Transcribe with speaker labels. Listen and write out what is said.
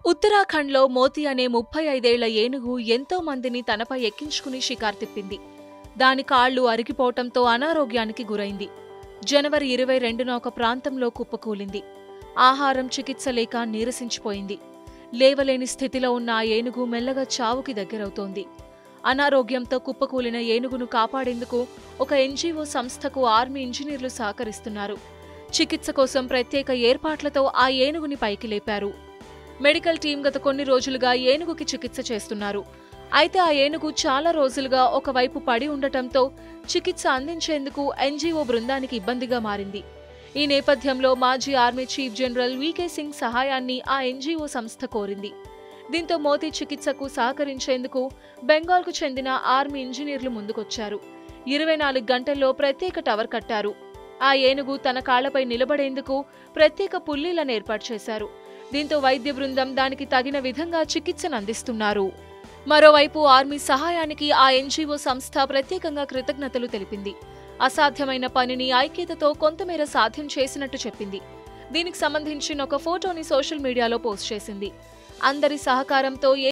Speaker 1: ఉత్తరాఖండ్లో మోతి అనే 35 ఏళ్ల ఏనుగు ఎంతో మందిని తనపై ఎక్కించుకుని షికారు తిప్పింది. దాని కాళ్లు అరిగిపోవటంతో అనారోగ్యానికి గురైంది. జనవరి 22న ఒక ప్రాంతంలో కుప్పకూలింది. ఆహారం, చికిత్స లేక నీరసించిపోయింది. లేవలేని స్థితిలో ఉన్న ఆ ఏనుగు మెల్లగా చావుకి దగ్గరవుతోంది. అనారోగ్యంతో కుప్పకూలిన ఏనుగును కాపాడేందుకు ఒక ఎన్జీఓ సంస్థకు ఆర్మీ ఇంజనీర్లు సహకరిస్తున్నారు. చికిత్స కోసం ప్రత్యేక ఏర్పాట్లతో ఆ ఏనుగుని పైకి లేపారు. మెడికల్ టీం గత కొన్ని రోజులుగా ఏనుగుకి చికిత్స చేస్తున్నారు. అయితే ఆ ఏనుగు చాలా రోజులుగా ఒకవైపు పడి ఉండటంతో చికిత్స అందించేందుకు ఎన్జీఓ బృందానికి ఇబ్బందిగా మారింది. ఈ నేపథ్యంలో మాజీ ఆర్మీ చీఫ్ జనరల్ వీకే సింగ్ సహాయాన్ని ఆ ఎన్జీఓ సంస్థ కోరింది. దీంతో మోతి చికిత్సకు సహకరించేందుకు బెంగాల్కు చెందిన ఆర్మీ ఇంజనీర్లు ముందుకొచ్చారు. 24 గంటల్లో ప్రత్యేక టవర్ కట్టారు. ఆ ఏనుగు తన కాళ్లపై నిలబడేందుకు ప్రత్యేక పుల్లీలను ఏర్పాటు చేశారు. దీంతో వైద్య బృందం దానికి తగిన విధంగా చికిత్సను అందిస్తున్నారు. మరోవైపు ఆర్మీ సహాయానికి ఆ ఎన్జీఓ సంస్థ ప్రత్యేకంగా కృతజ్ఞతలు తెలిపింది. అసాధ్యమైన పనిని ఐక్యతతో కొంతమేర సాధ్యం చేసినట్టు చెప్పింది. దీనికి సంబంధించిన ఒక ఫోటోని సోషల్ మీడియాలో పోస్ట్ చేసింది. అందరి సహకారంతో